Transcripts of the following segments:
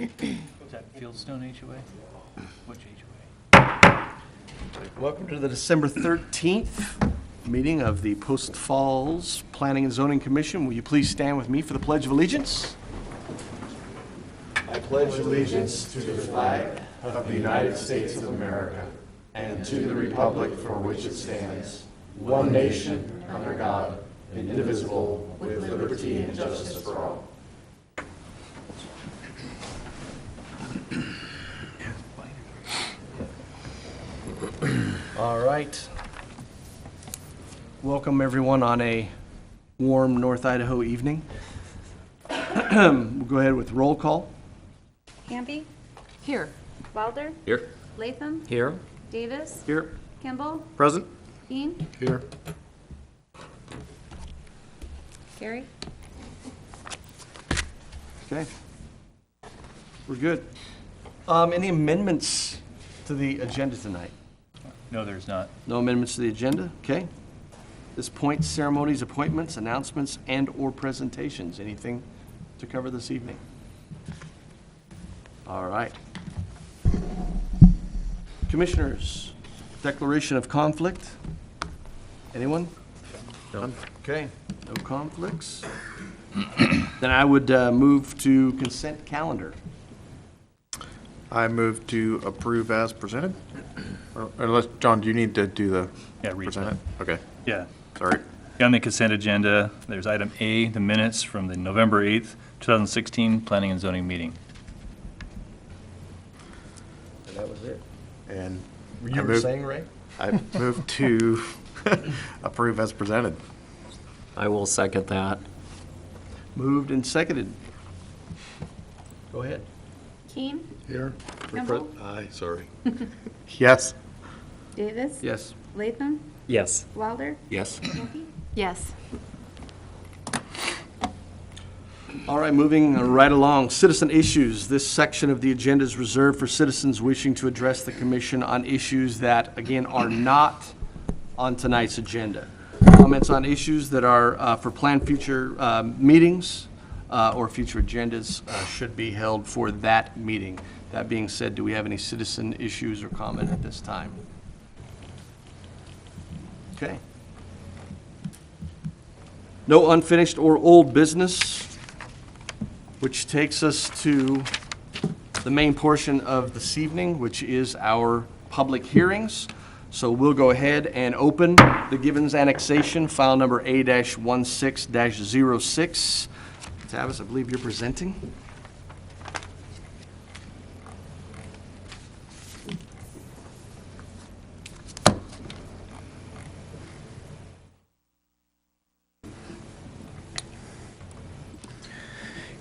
Was that Fieldstone HOA? Which HOA? Welcome to the December 13th meeting of the Post Falls Planning and Zoning Commission. Will you please stand with me for the Pledge of Allegiance? I pledge allegiance to the flag of the United States of America and to the republic for which it stands, one nation, under God, indivisible, with liberty and justice for all. All right. Welcome everyone on a warm North Idaho evening. We'll go ahead with roll call. Hamby? Here. Wilder? Here. Latham? Here. Davis? Here. Kimball? Present. Keane? Here. Gary? Okay. We're good. Any amendments to the agenda tonight? No, there's not. No amendments to the agenda? Okay. This point, ceremonies, appointments, announcements, and/or presentations. Anything to cover this evening? All right. Commissioners, declaration of conflict. Anyone? None. Okay, no conflicts. Then I would move to consent calendar. I move to approve as presented. Unless, John, do you need to do the Read present? Okay, Yeah. sorry. On the consent agenda, there's item A, the minutes from the November 8th, 2016 Planning and Zoning meeting. And that was it. And You were saying, Ray? I move to approve as presented. I will second that. Moved and seconded. Go ahead. Keane? Here. Kimball? Aye, sorry. Yes. Davis? Yes. Latham? Yes. Wilder? Yes. Hamby? Yes. All right, moving right along. Citizen issues. This section of the agenda is reserved for citizens wishing to address the commission on issues that, again, are not on tonight's agenda. Comments on issues that are for planned future meetings or future agendas should be held for that meeting. That being said, do we have any citizen issues or comment at this time? Okay. No unfinished or old business, which takes us to the main portion of this evening, which is our public hearings. So we'll go ahead and open the Givens annexation, file number A-16-06. Tavis, I believe you're presenting.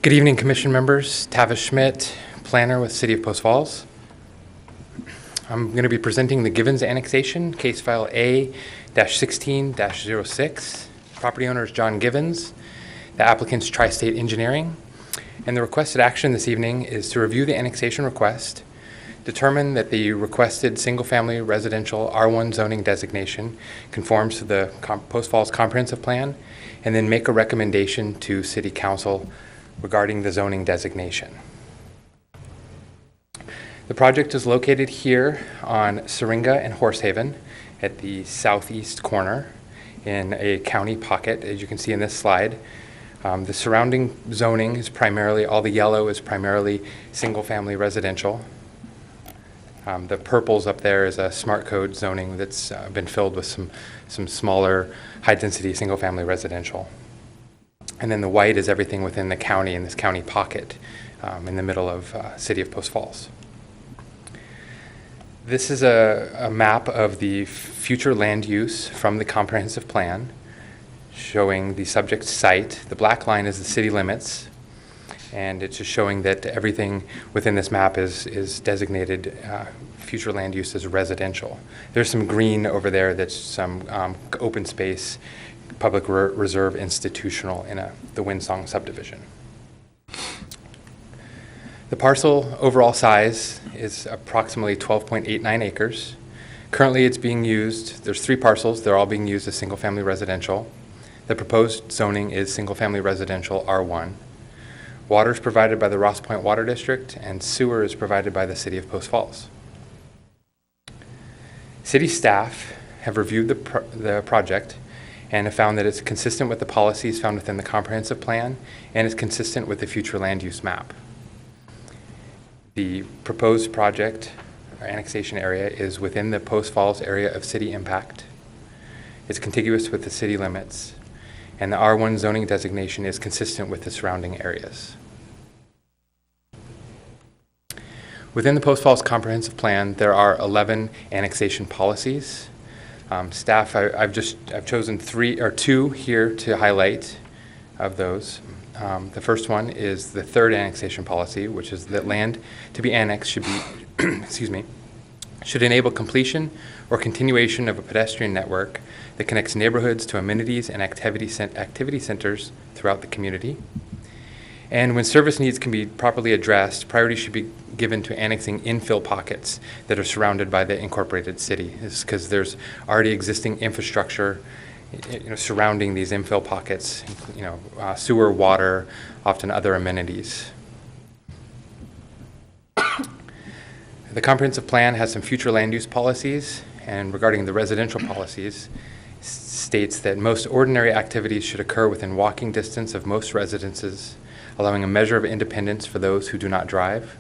Good evening, Commission members. Tavis Schmidt, planner with City of Post Falls. I'm going to be presenting the Givens annexation, case file A-16-06. Property owner is John Givens. The applicant's Tri-State Engineering. And the requested action this evening is to review the annexation request, determine that the requested single-family residential R1 zoning designation conforms to the Post Falls Comprehensive Plan, and then make a recommendation to City Council regarding the zoning designation. The project is located here on Syringa and Horsehaven at the southeast corner in a county pocket, as you can see in this slide. The surrounding zoning is primarily, all the yellow is primarily single-family residential. The purples up there is a smart code zoning that's been filled with some smaller high-density single-family residential. And then the white is everything within the county, in this county pocket in the middle of City of Post Falls. This is a map of the future land use from the comprehensive plan, showing the subject site. The black line is the city limits, and it's just showing that everything within this map is designated future land use as residential. There's some green over there that's some open space, public reserve institutional in the Windsong subdivision. The parcel overall size is approximately 12.89 acres. Currently it's being used, there's 3 parcels, they're all being used as single-family residential. The proposed zoning is single-family residential R1. Water is provided by the Ross Point Water District, and sewer is provided by the City of Post Falls. City staff have reviewed the project and have found that it's consistent with the policies found within the comprehensive plan and is consistent with the future land use map. The proposed project or annexation area is within the Post Falls area of city impact. It's contiguous with the city limits, and the R1 zoning designation is consistent with the surrounding areas. Within the Post Falls Comprehensive Plan, there are 11 annexation policies. Staff, I've chosen two here to highlight of those. The first one is the third annexation policy, which is that land to be annexed should be, should enable completion or continuation of a pedestrian network that connects neighborhoods to amenities and activity centers throughout the community. And when service needs can be properly addressed, priority should be given to annexing infill pockets that are surrounded by the incorporated city. It's because there's already existing infrastructure surrounding these infill pockets, sewer, water, often other amenities. The comprehensive plan has some future land use policies, and regarding the residential policies, states that most ordinary activities should occur within walking distance of most residences, allowing a measure of independence for those who do not drive,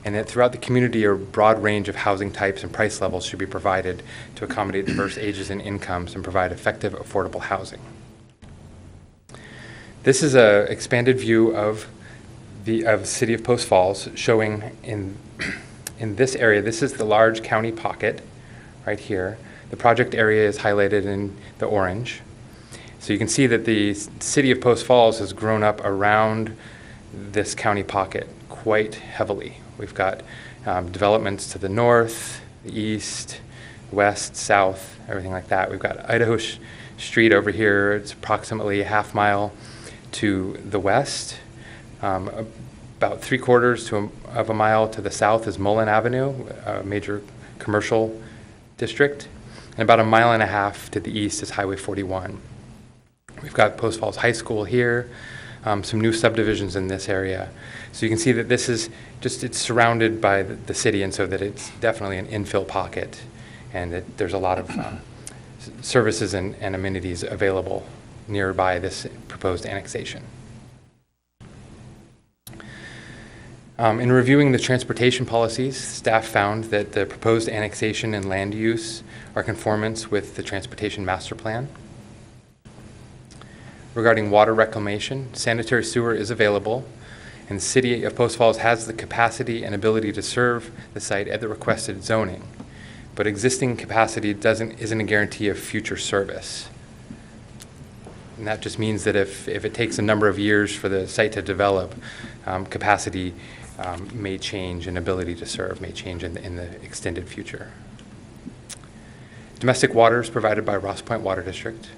and that throughout the community a broad range of housing types and price levels should be provided to accommodate diverse ages and incomes and provide effective, affordable housing. This is an expanded view of the City of Post Falls, showing in this area. This is the large county pocket right here. The project area is highlighted in the orange. So you can see that the City of Post Falls has grown up around this county pocket quite heavily. We've got developments to the north, the east, west, south, everything like that. We've got Idaho Street over here. It's approximately a half mile to the west. About 3/4 of a mile to the south is Mullen Avenue, a major commercial district. And about 1.5 miles to the east is Highway 41. We've got Post Falls High School here, some new subdivisions in this area. So you can see that this is it's surrounded by the city, and so that it's definitely an infill pocket, and that there's a lot of services and amenities available nearby this proposed annexation. In reviewing the transportation policies, staff found that the proposed annexation and land use are conformance with the Transportation Master Plan. Regarding water reclamation, sanitary sewer is available, and the City of Post Falls has the capacity and ability to serve the site at the requested zoning, but existing capacity isn't a guarantee of future service. And that just means that if it takes a number of years for the site to develop, capacity may change and ability to serve may change in the extended future. Domestic water is provided by Ross Point Water District.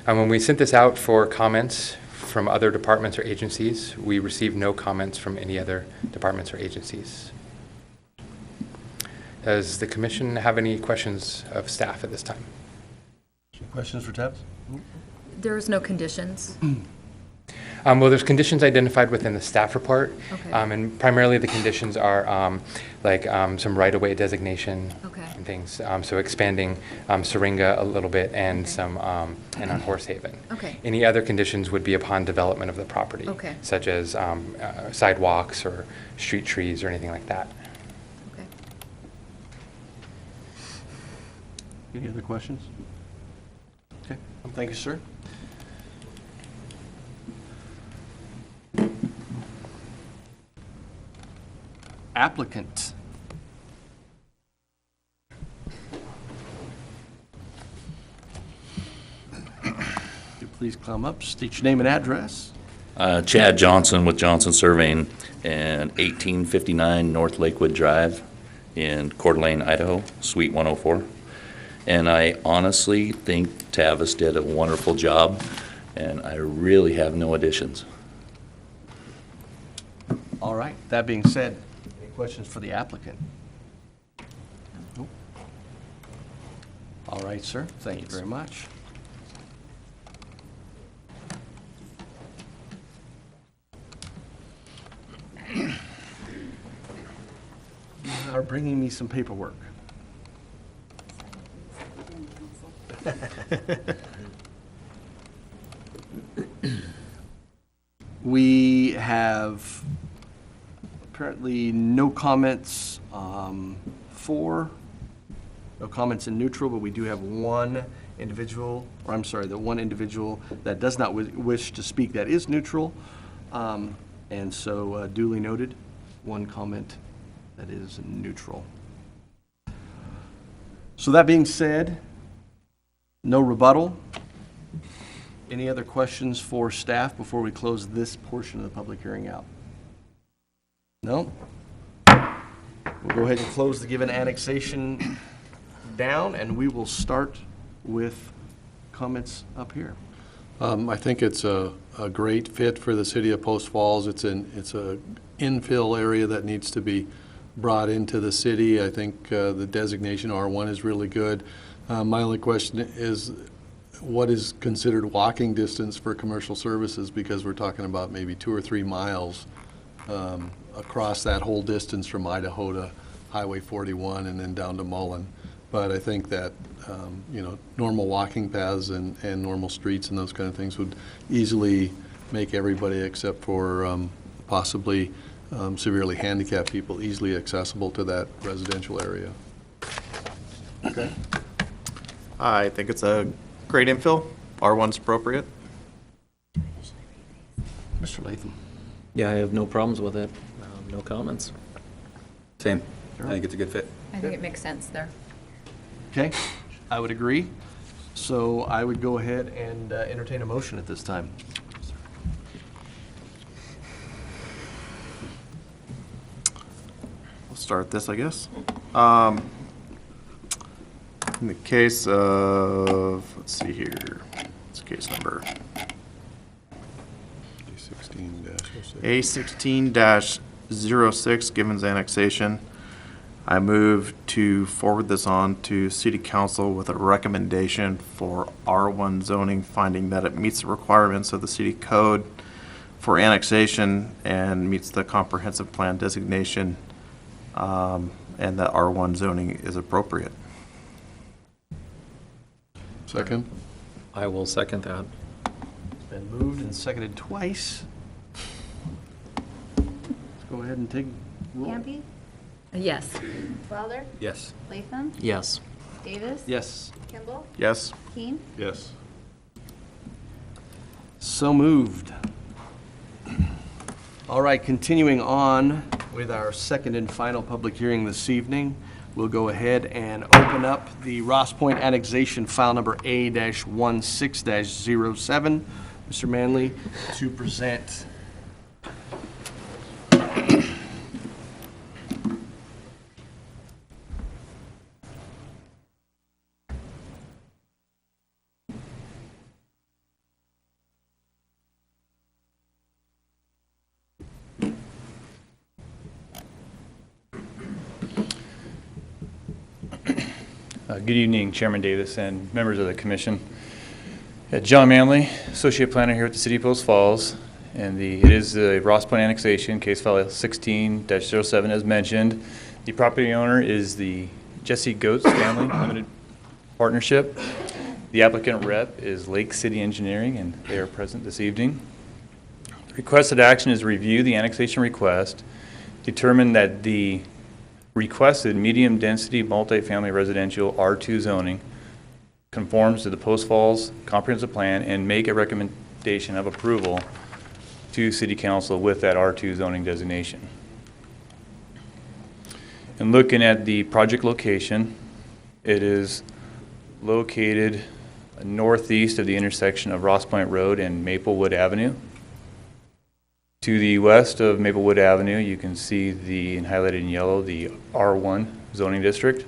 When we sent this out for comments from other departments or agencies, we received no comments from any other departments or agencies. Does the commission have any questions of staff at this time? Questions for Tavis? There's no conditions. Well, there's conditions identified within the staff report, Okay. And primarily the conditions are some right-of-way designation Okay. and things. So expanding Syringa a little bit and Okay. and on Horsehaven. Okay. Any other conditions would be upon development of the property, Okay. such as sidewalks or street trees or anything like that. Okay. Any other questions? Okay, thank you, sir. Applicant. Could you please come up, state your name and address? Chad Johnson with Johnson Surveying, and 1859 North Lakewood Drive in Coeur d'Alene, Idaho, Suite 104. And I honestly think Tavis did a wonderful job, and I really have no additions. All right, that being said, any questions for the applicant? Nope. All right, sir, thank you very much. are bringing me some paperwork. We have apparently no comments for, no comments in neutral, but we do have one individual, or I'm sorry, the one individual that does not wish to speak that is neutral. And so duly noted, one comment that is neutral. So that being said, no rebuttal. Any other questions for staff before we close this portion of the public hearing out? No? We'll go ahead and close the given annexation down, and we will start with comments up here. I think it's a great fit for the city of Post Falls. It's a infill area that needs to be brought into the city. I think the designation R1 is really good. My only question is, what is considered walking distance for commercial services? Because we're talking about maybe 2 or 3 miles across that whole distance from Idaho to Highway 41 and then down to Mullen. But I think that, normal walking paths and normal streets and those kind of things would easily make everybody, except for possibly severely handicapped people, easily accessible to that residential area. Okay. I think it's a great infill. R1's appropriate. Mr. Latham. Yeah, I have no problems with it. No comments. Same. I think it's a good fit. I think it makes sense there. Okay, I would agree. So I would go ahead and entertain a motion at this time. We'll start this, I guess. In the case of, let's see here, it's case number A16-06, Givens annexation. I move to forward this on to City Council with a recommendation for R1 zoning, finding that it meets the requirements of the city code for annexation and meets the comprehensive plan designation, and that R1 zoning is appropriate. Second? I will second that. It's been moved and seconded twice. Let's go ahead and take roll. Hamby, Yes. Wilder, Yes. Latham, Yes. Davis. Yes. Kimball, Yes? Keen. Yes. So moved. All right, continuing on with our second and final public hearing this evening, we'll go ahead and open up the Ross Point annexation file number A-16-07. Mr. Manley to present. Good evening, Chairman Davis and members of the commission. John Manley, Associate Planner here at the City of Post Falls, and it is the Ross Point annexation, case file 16-07 as mentioned. The property owner is the Jesse Goetz Family Limited Partnership. The applicant rep is Lake City Engineering, and they are present this evening. The requested action is review the annexation request, determine that the requested medium-density multifamily residential R2 zoning conforms to the Post Falls Comprehensive Plan and make a recommendation of approval to City Council with that R2 zoning designation. And looking at the project location, it is located northeast of the intersection of Ross Point Road and Maplewood Avenue. To the west of Maplewood Avenue, you can see highlighted in yellow, the R1 zoning district.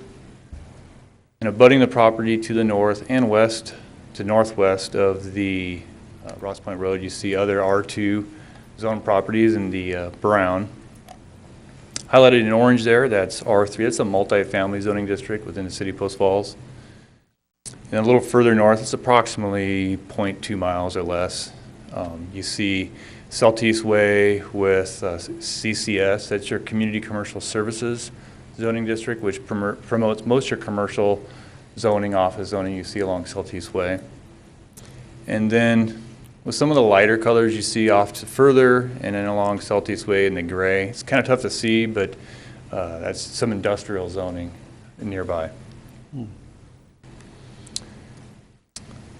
And abutting the property to the north and west to northwest of the Ross Point Road, you see other R2 zone properties in the brown. Highlighted in orange there, that's R3. That's a multi-family zoning district within the city of Post Falls. And a little further north, it's approximately 0.2 miles or less. You see Southeast Way with CCS, that's your Community Commercial Services zoning district, which promotes most of your commercial zoning, office zoning you see along Celtice Way. And then with some of the lighter colors you see off to further and then along Celtice Way in the gray, it's kind of tough to see, but that's some industrial zoning nearby.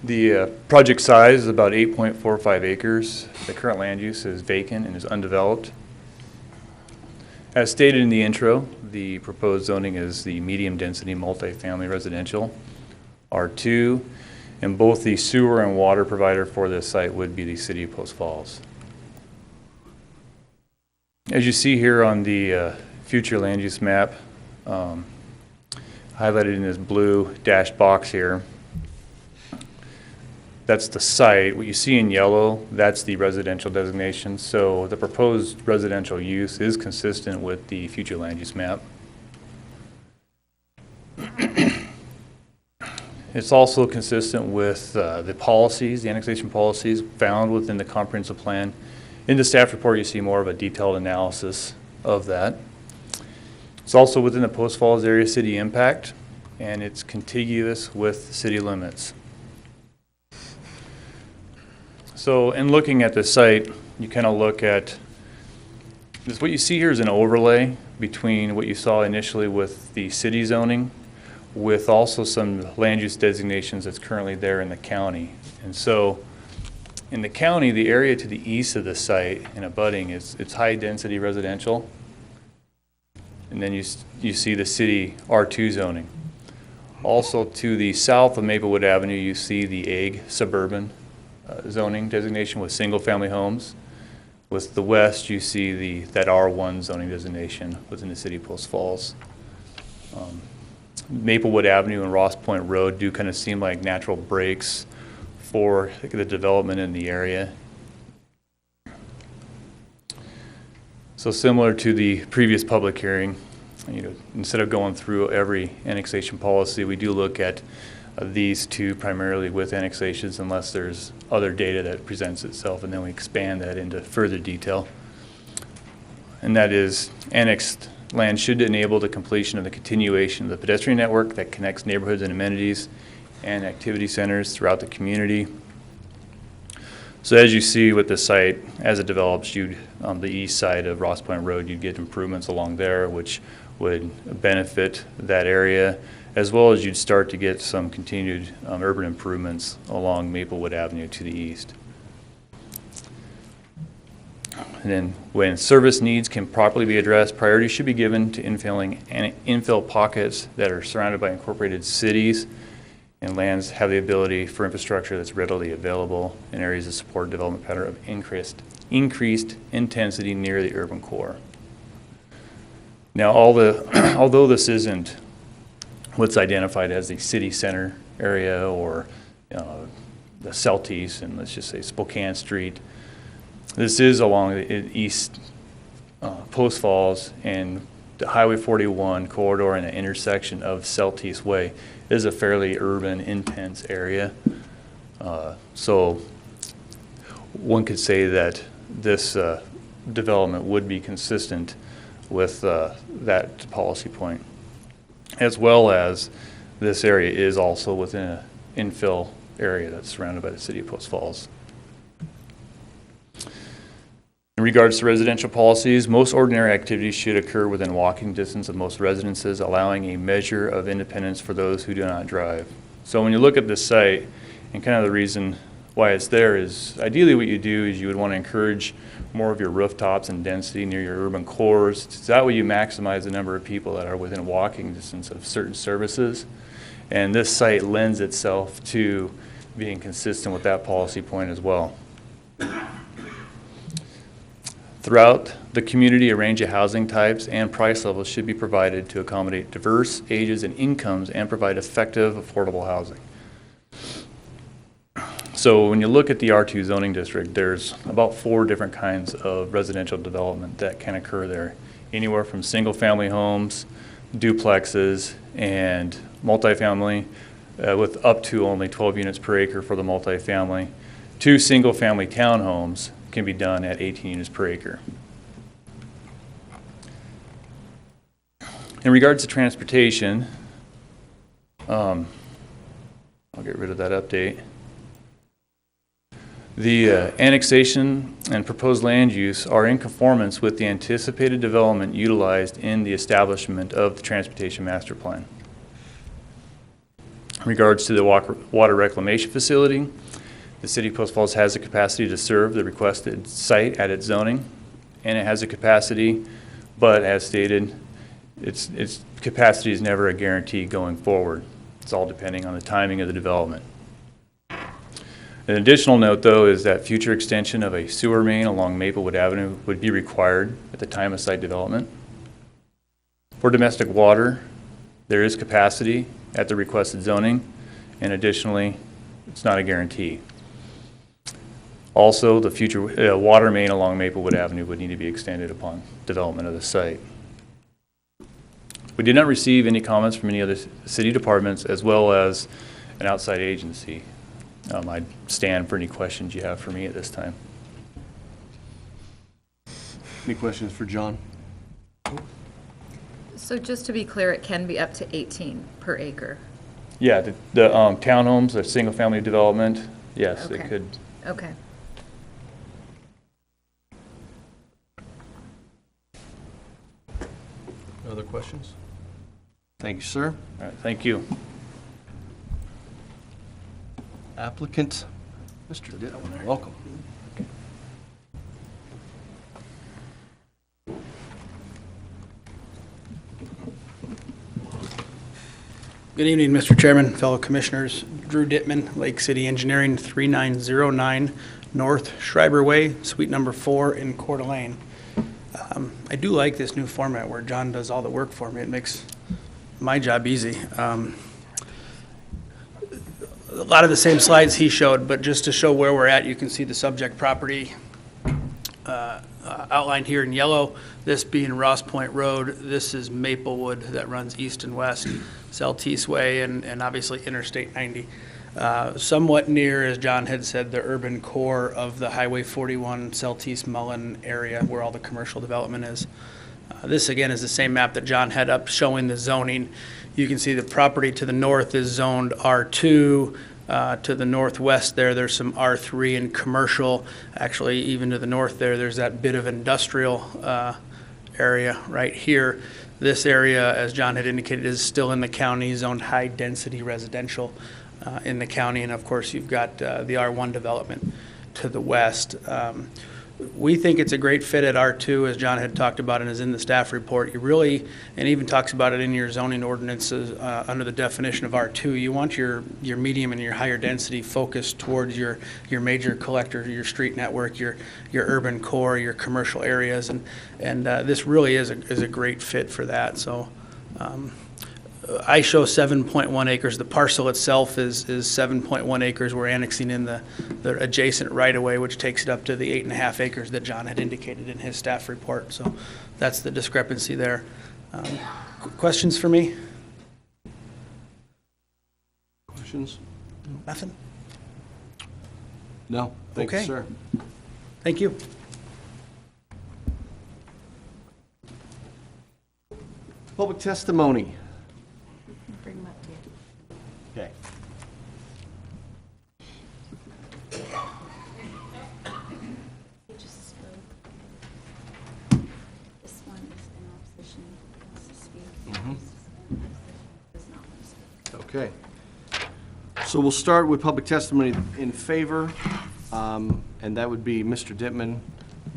The project size is about 8.45 acres. The current land use is vacant and is undeveloped. As stated in the intro, the proposed zoning is the medium-density multifamily residential, R2, and both the sewer and water provider for this site would be the City of Post Falls. As you see here on the future land use map, highlighted in this blue dashed box here, that's the site. What you see in yellow, that's the residential designation. So the proposed residential use is consistent with the future land use map. It's also consistent with the policies, the annexation policies found within the comprehensive plan. In the staff report, you see more of a detailed analysis of that. It's also within the Post Falls area city impact, and it's contiguous with city limits. So in looking at the site, you kind of look at this. What you see here is an overlay between what you saw initially with the city zoning with also some land use designations that's currently there in the county. And so in the county, the area to the east of the site and abutting it's high density residential. And then you see the city R2 zoning. Also to the south of Maplewood Avenue, you see the AG suburban zoning designation with single-family homes. With the west, you see that R1 zoning designation within the City of Post Falls. Maplewood Avenue and Ross Point Road do kind of seem like natural breaks for the development in the area. So similar to the previous public hearing, instead of going through every annexation policy, we do look at these two primarily with annexations unless there's other data that presents itself, and then we expand that into further detail. And that is, annexed land should enable the completion of the continuation of the pedestrian network that connects neighborhoods and amenities and activity centers throughout the community. So as you see with the site, as it develops, on the east side of Ross Point Road, you'd get improvements along there, which would benefit that area, as well as you'd start to get some continued urban improvements along Maplewood Avenue to the east. And then when service needs can properly be addressed, priority should be given to infill pockets that are surrounded by incorporated cities, and lands have the ability for infrastructure that's readily available in areas that support development pattern of increased intensity near the urban core. Now, although this isn't what's identified as the city center area or the Celtice and let's just say Spokane Street, this is along the east Post Falls, and the Highway 41 corridor and the intersection of Celtice Way is a fairly urban, intense area. So one could say that this development would be consistent with that policy point, as well as this area is also within an infill area that's surrounded by the City of Post Falls. In regards to residential policies, most ordinary activities should occur within walking distance of most residences, allowing a measure of independence for those who do not drive. So when you look at this site, and kind of the reason why it's there is, ideally what you do is you would want to encourage more of your rooftops and density near your urban cores. So that way you maximize the number of people that are within walking distance of certain services. And this site lends itself to being consistent with that policy point as well. Throughout the community, a range of housing types and price levels should be provided to accommodate diverse ages and incomes and provide effective, affordable housing. So when you look at the R2 zoning district, there's about 4 different kinds of residential development that can occur there. Anywhere from single-family homes, duplexes, and multifamily with up to only 12 units per acre for the multifamily, to single-family townhomes can be done at 18 units per acre. In regards to transportation, I'll get rid of that update. The annexation and proposed land use are in conformance with the anticipated development utilized in the establishment of the Transportation Master Plan. In regards to the water reclamation facility, the City of Post Falls has the capacity to serve the requested site at its zoning, and it has a capacity, but as stated, its capacity is never a guarantee going forward. It's all depending on the timing of the development. An additional note, though, is that future extension of a sewer main along Maplewood Avenue would be required at the time of site development. For domestic water, there is capacity at the requested zoning, and additionally, it's not a guarantee. Also, the future water main along Maplewood Avenue would need to be extended upon development of the site. We did not receive any comments from any other city departments as well as an outside agency. I stand for any questions you have for me at this time. Any questions for John? So just to be clear, it can be up to 18 per acre. Yeah, the townhomes, the single-family development, yes, it Okay. could. Okay. Other questions? Thank you, sir. All right, thank you. Applicant, Mr. Dittman, welcome. Good evening, Mr. Chairman, fellow commissioners. Drew Dittman, Lake City Engineering, 3909 North Schreiber Way, suite number 4 in Coeur d'Alene. I do like this new format where John does all the work for me. It makes my job easy. A lot of the same slides he showed, but just to show where we're at, you can see the subject property outlined here in yellow, this being Ross Point Road. This is Maplewood that runs east and west, Celtice Way, and obviously Interstate 90. Somewhat near, as John had said, the urban core of the Highway 41 Celtice Mullen area where all the commercial development is. This again is the same map that John had up showing the zoning. You can see the property to the north is zoned R2. To the northwest there's some R3 and commercial. Actually, even to the north there's that bit of industrial area right here. This area, as John had indicated, is still in the county, zoned high-density residential in the county. And of course, you've got the R1 development to the west. We think it's a great fit at R2, as John had talked about and is in the staff report. You really, and even talks about it in your zoning ordinances under the definition of R2, you want your medium and your higher density focused towards your major collector, your street network, your urban core, your commercial areas, and this really is a great fit for that. So I show 7.1 acres. The parcel itself is 7.1 acres. We're annexing in the adjacent right-of-way, which takes it up to the 8.5 acres that John had indicated in his staff report. So that's the discrepancy there. Questions for me? Questions? Nothing? No. Thank you, Okay. sir. Thank you. Public testimony. Bring them up to you. Okay. He just spoke. This one is in opposition. He wants to speak. Does not want to speak. Okay. So we'll start with public testimony in favor, and that would be Mr. Dittman.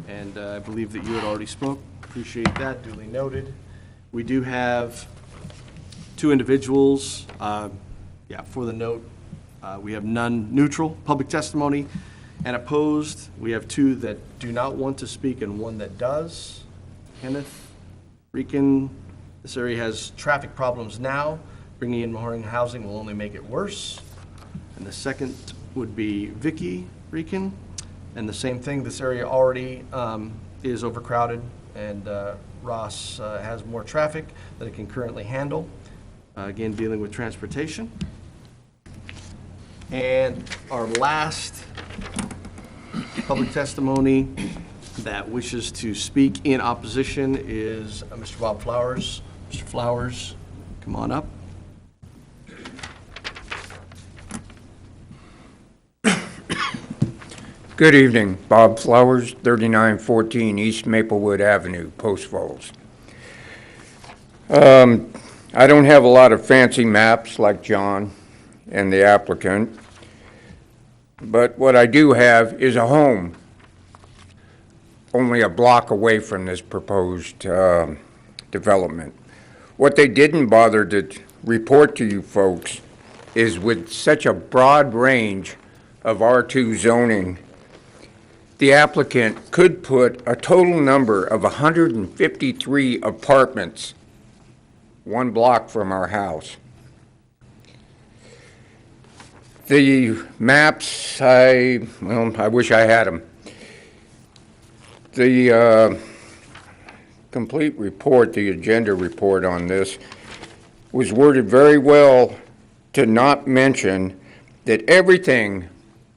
And I believe that you had already spoke. Appreciate that, duly noted. We do have two individuals, for the note. We have none neutral, public testimony, and opposed. We have two that do not want to speak and one that does. Kenneth Rieken, this area has traffic problems now. Bringing in more housing will only make it worse. And the second would be Vicky Rieken. And the same thing, this area already is overcrowded, and Ross has more traffic than it can currently handle. Again, dealing with transportation. And our last public testimony that wishes to speak in opposition is Mr. Bob Flowers Mr. Flowers, come on up. Good evening. Bob Flowers, 3914 East Maplewood Avenue, Post Falls. I don't have a lot of fancy maps like John and the applicant, but what I do have is a home only a block away from this proposed development. What they didn't bother to report to you folks is with such a broad range of R2 zoning, the applicant could put a total number of 153 apartments 1 block from our house. The maps, I wish I had them. The complete report, the agenda report on this, was worded very well to not mention that everything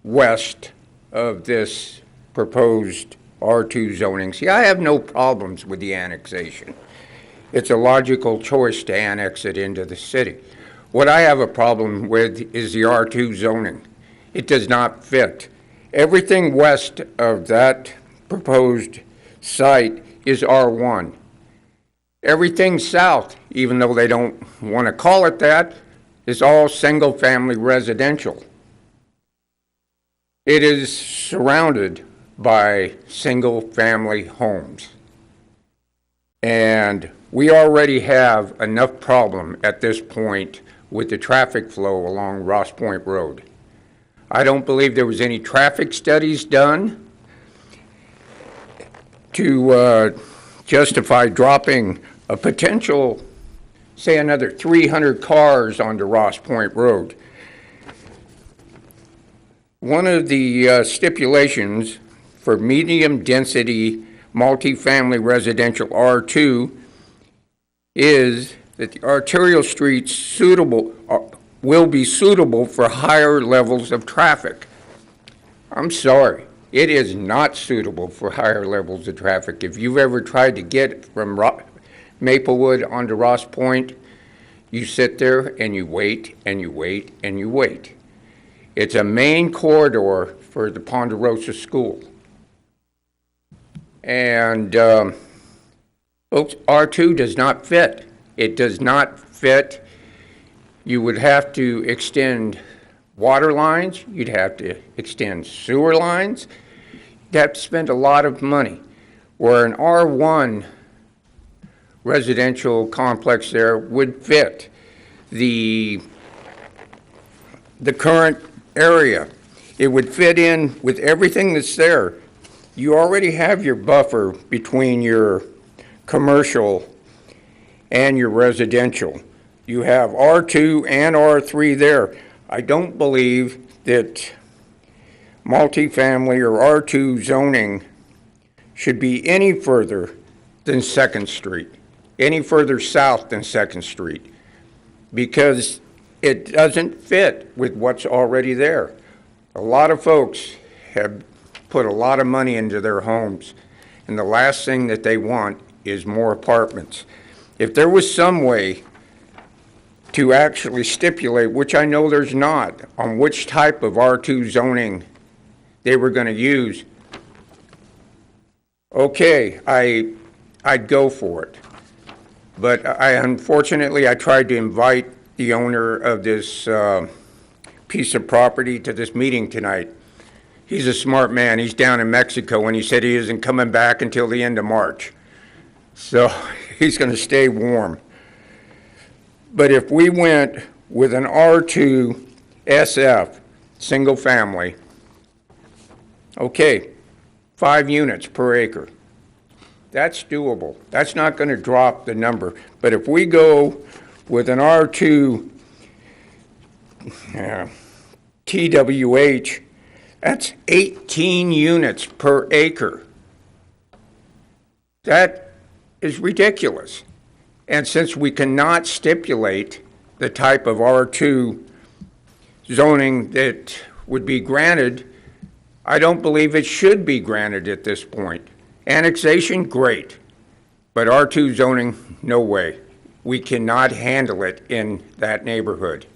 west of this proposed R2 zoning. See, I have no problems with the annexation. It's a logical choice to annex it into the city. What I have a problem with is the R2 zoning. It does not fit. Everything west of that proposed site is R1. Everything south, even though they don't want to call it that, is all single-family residential. It is surrounded by single-family homes. And we already have enough problem at this point with the traffic flow along Ross Point Road. I don't believe there was any traffic studies done to justify dropping a potential, say, another 300 cars onto Ross Point Road. One of the stipulations for medium-density multifamily residential R2 is that the arterial streets will be suitable for higher levels of traffic. I'm sorry, it is not suitable for higher levels of traffic. If you've ever tried to get from Maplewood onto Ross Point, you sit there and you wait and you wait and you wait. It's a main corridor for the Ponderosa School. And folks, R2 does not fit. It does not fit. You would have to extend water lines. You'd have to extend sewer lines. You'd have to spend a lot of money. Where an R1 residential complex there would fit the current area. It would fit in with everything that's there. You already have your buffer between your commercial and your residential. You have R2 and R3 there. I don't believe that multifamily or R2 zoning should be any further than 2nd Street, any further south than 2nd Street, because it doesn't fit with what's already there. A lot of folks have put a lot of money into their homes, and the last thing that they want is more apartments. If there was some way to actually stipulate, which I know there's not, on which type of R2 zoning they were going to use, okay, I'd go for it. But unfortunately, I tried to invite the owner of this piece of property to this meeting tonight. He's a smart man. He's down in Mexico, and he said he isn't coming back until the end of March. So he's going to stay warm. But if we went with an R2 SF, single family, okay, 5 units per acre. That's doable. That's not going to drop the number. But if we go with an R2 TWH, that's 18 units per acre. That is ridiculous. And since we cannot stipulate the type of R2 zoning that would be granted, I don't believe it should be granted at this point. Annexation, great. But R2 zoning, no way. We cannot handle it in that neighborhood.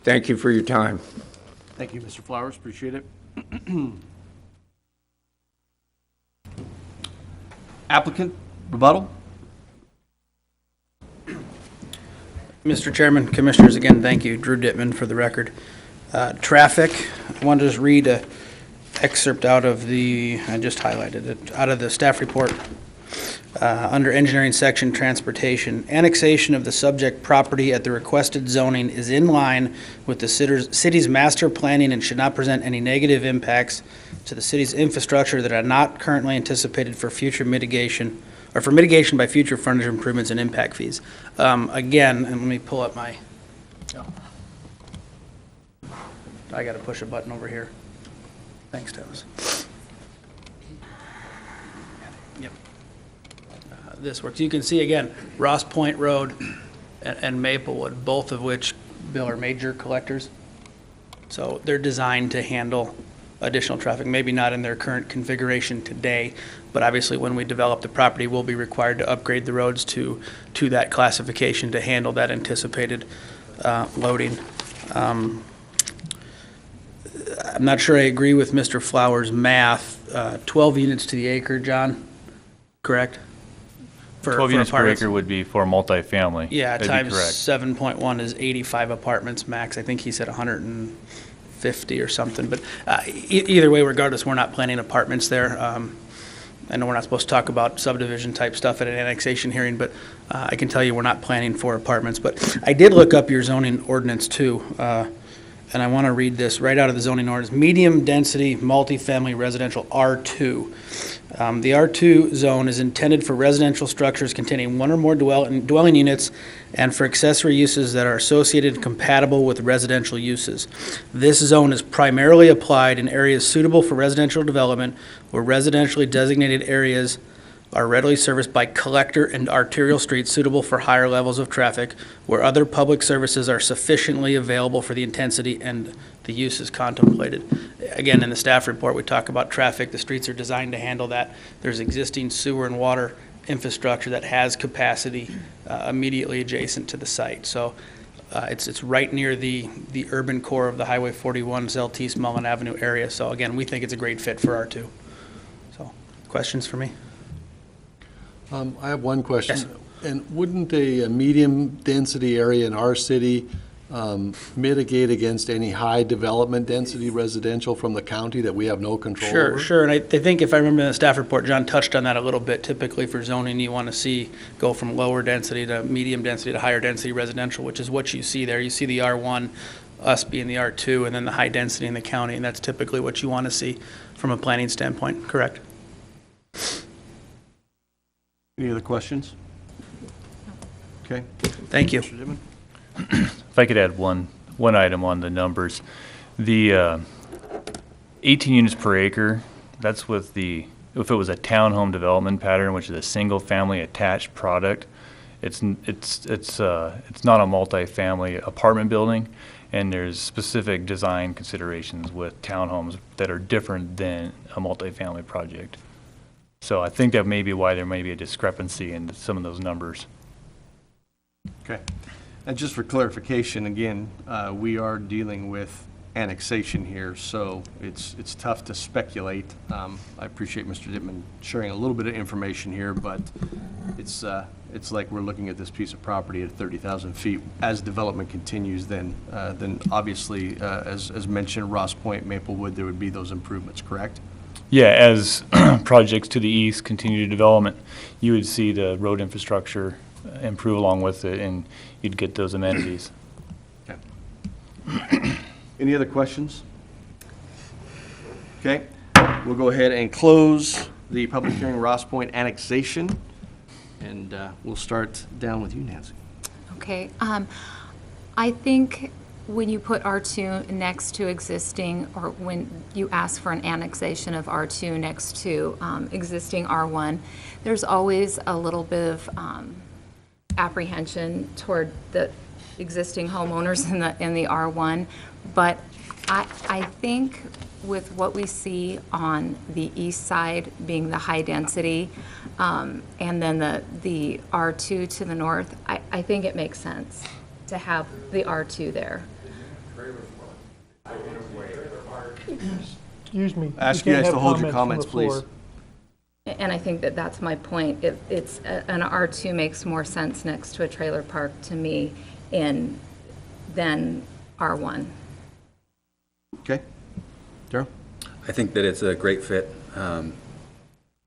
Thank you for your time. Thank you, Mr. Flowers, appreciate it. Applicant, rebuttal? Mr. Chairman, Commissioners, again, thank you. Drew Dittman for the record. Traffic, I want to just read an excerpt out of I just highlighted it, out of the staff report. Under engineering section, transportation, annexation of the subject property at the requested zoning is in line with the city's master planning and should not present any negative impacts to the city's infrastructure that are not currently anticipated for future mitigation or for mitigation by future frontage improvements and impact fees. Again, and let me pull up my, I got to push a button over here. Thanks, Tavis. Yep. This works. You can see again, Ross Point Road and Maplewood, both of which, Bill, are major collectors. So they're designed to handle additional traffic, maybe not in their current configuration today, but obviously when we develop the property, we'll be required to upgrade the roads to that classification to handle that anticipated loading. I'm not sure I agree with Mr. Flowers' math. 12 units to the acre, John, correct? 12 units per apartments. acre would be for multifamily. Yeah, That'd be times correct. 7.1 is 85 apartments max. I think he said 150 or something. But either way, regardless, we're not planning apartments there. I know we're not supposed to talk about subdivision type stuff at an annexation hearing, but I can tell you we're not planning for apartments. But I did look up your zoning ordinance too, and I want to read this right out of the zoning ordinance. Medium density multifamily residential R2. The R2 zone is intended for residential structures containing one or more dwelling units and for accessory uses that are associated and compatible with residential uses. This zone is primarily applied in areas suitable for residential development where residentially designated areas are readily serviced by collector and arterial streets suitable for higher levels of traffic, where other public services are sufficiently available for the intensity and the uses contemplated. Again, in the staff report, we talk about traffic. The streets are designed to handle that. There's existing sewer and water infrastructure that has capacity immediately adjacent to the site. So it's right near the urban core of the Highway 41 Zeltice Mullen Avenue area. So again, we think it's a great fit for R2. So questions for me? I have one question. Yes. And wouldn't a medium-density area in our city mitigate against any high development density residential from the county that we have no control over? Sure. And I think if I remember in the staff report, John touched on that a little bit. Typically for zoning, you want to see go from lower density to medium density to higher density residential, which is what you see there. You see the R1, us being the R2, and then the high density in the county, and that's typically what you want to see from a planning standpoint, correct? Any other questions? Okay. Thank you. Mr. Dittman? If I could add one item on the numbers. The 18 units per acre, that's with if it was a townhome development pattern, which is a single-family attached product, it's not a multifamily apartment building, and there's specific design considerations with townhomes that are different than a multifamily project. So I think that may be why there may be a discrepancy in some of those numbers. Okay. And just for clarification, again, we are dealing with annexation here, so it's tough to speculate. I appreciate Mr. Dittman sharing a little bit of information here, but it's like we're looking at this piece of property at 30,000 feet. As development continues, then obviously, as mentioned, Ross Point, Maplewood, there would be those improvements, correct? Yeah, as projects to the east continue development, you would see the road infrastructure improve along with it, and you'd get those amenities. Okay. Any other questions? Okay, we'll go ahead and close the public hearing, Ross Point annexation, and we'll start down with you, Nancy. Okay, I think when you put R2 next to existing, or when you ask for an annexation of R2 next to existing R1, there's always a little bit of apprehension toward the existing homeowners in the R1. But I think with what we see on the east side being the high density, and then the R2 to the north, I think it makes sense to have the R2 there. Excuse me. Ask you you can't guys to have hold your comments comments, from the please. floor. And I think that that's my point. It's an R2 makes more sense next to a trailer park to me than R1. Okay. Darryl? I think that it's a great fit,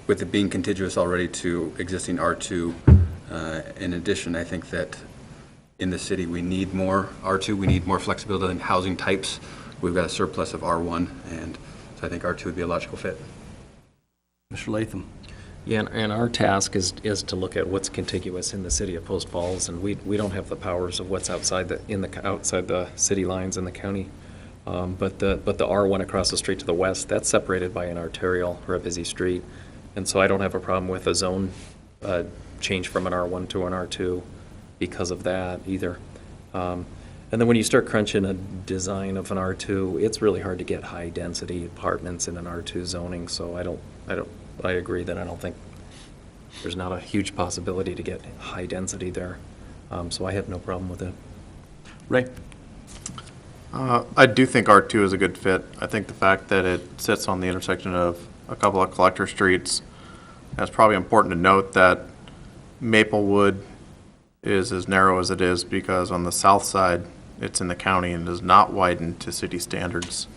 with it being contiguous already to existing R2. In addition, I think that in the city, we need more R2. We need more flexibility in housing types. We've got a surplus of R1, and so I think R2 would be a logical fit. Mr. Latham? Yeah, and our task is to look at what's contiguous in the city of Post Falls, and we don't have the powers of what's outside the city lines in the county. But the R1 across the street to the west, that's separated by an arterial or a busy street, and so I don't have a problem with a zone change from an R1 to an R2 because of that either. And then when you start crunching a design of an R2, it's really hard to get high density apartments in an R2 zoning. So I agree that I don't think there's not a huge possibility to get high density there. So I have no problem with it. Ray? I do think R2 is a good fit. I think the fact that it sits on the intersection of a couple of collector streets, it's probably important to note that Maplewood is as narrow as it is because on the south side, it's in the county and does not widen to city standards.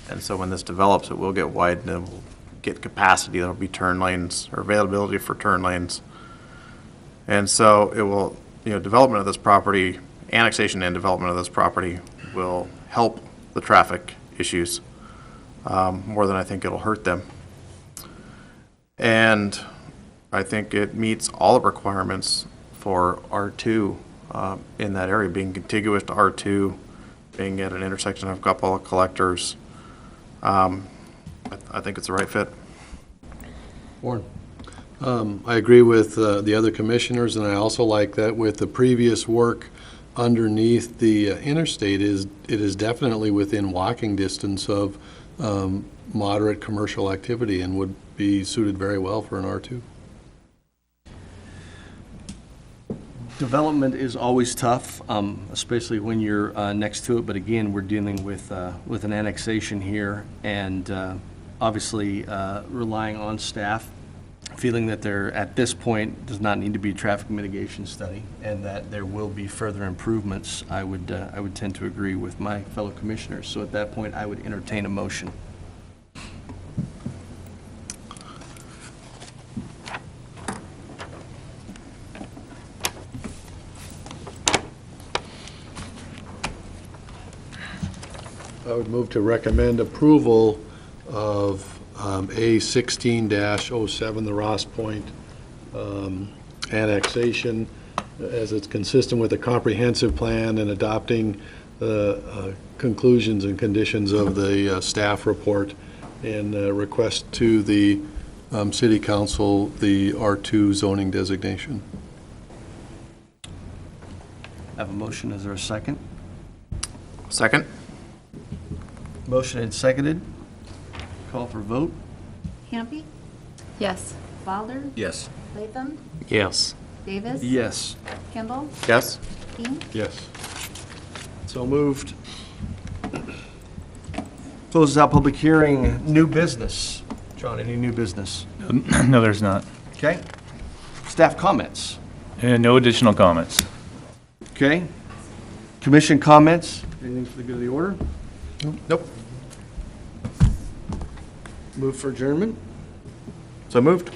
And so when this develops, it will get widened and will get capacity. There'll be turn lanes or availability for turn lanes. And so it will, development of this property, annexation and development of this property will help the traffic issues more than I think it'll hurt them. And I think it meets all the requirements for R2 in that area, being contiguous to R2, being at an intersection of a couple of collectors. I think it's the right fit. Warren? I agree with the other commissioners, and I also like that with the previous work underneath the interstate, it is definitely within walking distance of moderate commercial activity and would be suited very well for an R2. Development is always tough, especially when you're next to it. But again, we're dealing with an annexation here, and obviously relying on staff, feeling that there at this point does not need to be a traffic mitigation study, and that there will be further improvements. I would tend to agree with my fellow commissioners. So at that point, I would entertain a motion. I would move to recommend approval of A16-07, the Ross Point annexation, as it's consistent with the comprehensive plan and adopting the conclusions and conditions of the staff report, and request to the City Council the R2 zoning designation. I have a motion. Is there a second? Second? Motion and seconded. Call for vote. Hampi? Yes. Wilder? Yes. Latham? Yes. Davis? Yes. Kimball? Yes? Dean? Yes. So moved. Closes out public hearing. New business. John, any new business? No, there's not. Okay. Staff comments. And no additional comments. Okay. Commission comments. Anything for the good of the order? Nope. Move for adjournment. So moved?